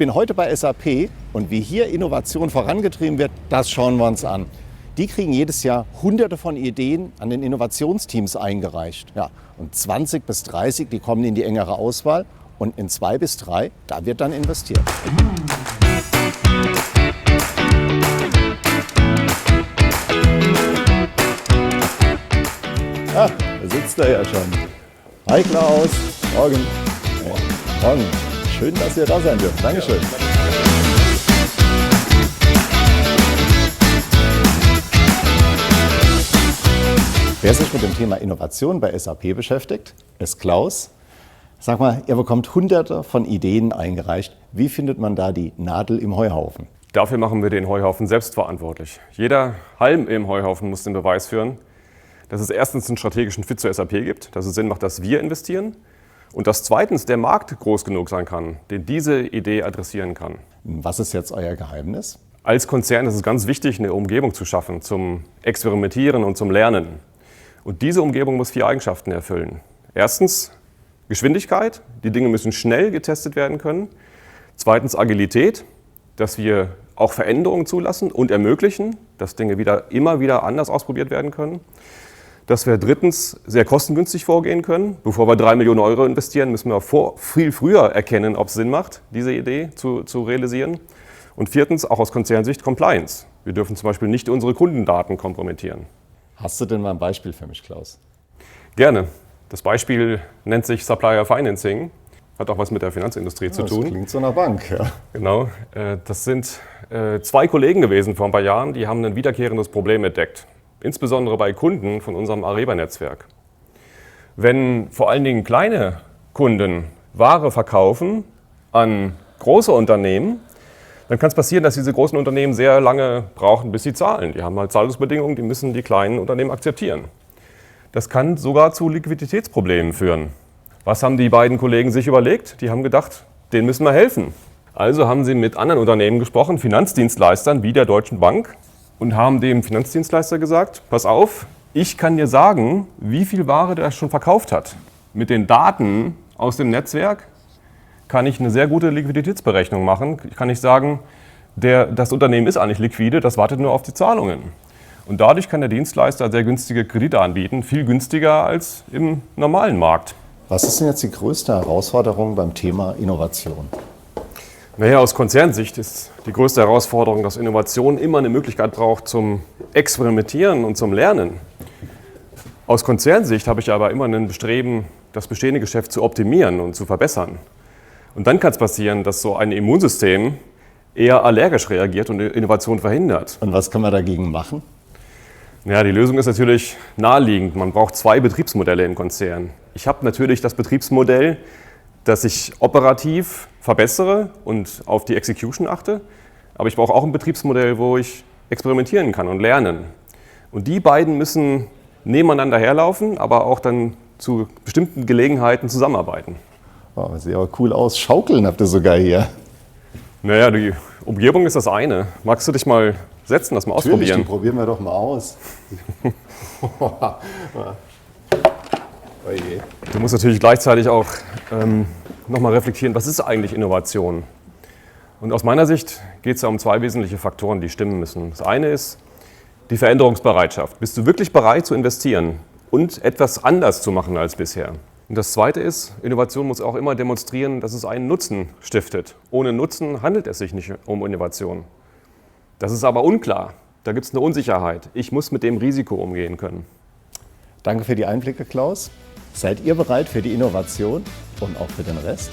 bin heute bei SAP und wie hier Innovation vorangetrieben wird, das schauen wir uns an. Die kriegen jedes Jahr Hunderte von Ideen an den Innovationsteams eingereicht. Ja, und 20 bis 30, die kommen in die engere Auswahl und in 2 bis 3, da wird dann investiert. Ah, da sitzt er ja schon. Hi Klaus, morgen. Morgen. Schön, dass ihr da sein dürft. Dankeschön. Wer sich mit dem Thema Innovation bei SAP beschäftigt, ist Klaus. Sag mal, ihr bekommt Hunderte von Ideen eingereicht. Wie findet man da die Nadel im Heuhaufen? Dafür machen wir den Heuhaufen selbstverantwortlich. Jeder Halm im Heuhaufen muss den Beweis führen, dass es erstens einen strategischen Fit zur SAP gibt, dass es Sinn macht, dass wir investieren und dass zweitens der Markt groß genug sein kann, den diese Idee adressieren kann. Was ist jetzt euer Geheimnis? Als Konzern ist es ganz wichtig, eine Umgebung zu schaffen zum Experimentieren und zum Lernen. Und diese Umgebung muss 4 Eigenschaften erfüllen. Erstens Geschwindigkeit, die Dinge müssen schnell getestet werden können. Zweitens Agilität, dass wir auch Veränderungen zulassen und ermöglichen, dass Dinge immer wieder anders ausprobiert werden können. Dass wir drittens sehr kostengünstig vorgehen können. Bevor wir 3 Millionen Euro investieren, müssen wir viel früher erkennen, ob es Sinn macht, diese Idee zu realisieren. Und viertens, auch aus Konzernsicht, Compliance. Wir dürfen zum Beispiel nicht unsere Kundendaten kompromittieren. Hast du denn mal ein Beispiel für mich, Klaus? Gerne. Das Beispiel nennt sich Supplier Financing. Hat auch was mit der Finanzindustrie zu tun. Das klingt so nach Bank, ja. Genau. Das sind 2 Kollegen gewesen vor ein paar Jahren, die haben ein wiederkehrendes Problem entdeckt. Insbesondere bei Kunden von unserem Areva-Netzwerk. Wenn vor allen Dingen kleine Kunden Ware verkaufen an große Unternehmen, dann kann es passieren, dass diese großen Unternehmen sehr lange brauchen, bis sie zahlen. Die haben halt Zahlungsbedingungen, die müssen die kleinen Unternehmen akzeptieren. Das kann sogar zu Liquiditätsproblemen führen. Was haben die beiden Kollegen sich überlegt? Die haben gedacht, denen müssen wir helfen. Also haben sie mit anderen Unternehmen gesprochen, Finanzdienstleistern wie der Deutschen Bank, und haben dem Finanzdienstleister gesagt, pass auf, ich kann dir sagen, wie viel Ware der schon verkauft hat. Mit den Daten aus dem Netzwerk kann ich eine sehr gute Liquiditätsberechnung machen. Ich kann nicht sagen, das Unternehmen ist eigentlich liquide, das wartet nur auf die Zahlungen. Und dadurch kann der Dienstleister sehr günstige Kredite anbieten, viel günstiger als im normalen Markt. Was ist denn jetzt die größte Herausforderung beim Thema Innovation? Naja, aus Konzernsicht ist die größte Herausforderung, dass Innovation immer eine Möglichkeit braucht zum Experimentieren und zum Lernen. Aus Konzernsicht habe ich aber immer ein Bestreben, das bestehende Geschäft zu optimieren und zu verbessern. Und dann kann es passieren, dass so ein Immunsystem eher allergisch reagiert und Innovation verhindert. Und was kann man dagegen machen? Ja, die Lösung ist natürlich naheliegend. Man braucht 2 Betriebsmodelle im Konzern. Ich habe natürlich das Betriebsmodell, dass ich operativ verbessere und auf die Execution achte. Aber ich brauche auch ein Betriebsmodell, wo ich experimentieren kann und lernen. Und die beiden müssen nebeneinander herlaufen, aber auch dann zu bestimmten Gelegenheiten zusammenarbeiten. Oh, sieht aber cool aus. Schaukeln habt ihr sogar hier. Naja, die Umgebung ist das eine. Magst du dich mal setzen, das mal ausprobieren? Natürlich, die probieren wir doch mal aus. Oje. Du musst natürlich gleichzeitig auch nochmal reflektieren, was ist eigentlich Innovation? Und aus meiner Sicht geht es ja um 2 wesentliche Faktoren, die stimmen müssen. Das eine ist die Veränderungsbereitschaft. Bist du wirklich bereit zu investieren und etwas anders zu machen als bisher? Und das zweite ist, Innovation muss auch immer demonstrieren, dass es einen Nutzen stiftet. Ohne Nutzen handelt es sich nicht um Innovation. Das ist aber unklar. Da gibt es eine Unsicherheit. Ich muss mit dem Risiko umgehen können. Danke für die Einblicke, Klaus. Seid ihr bereit für die Innovation und auch für den Rest?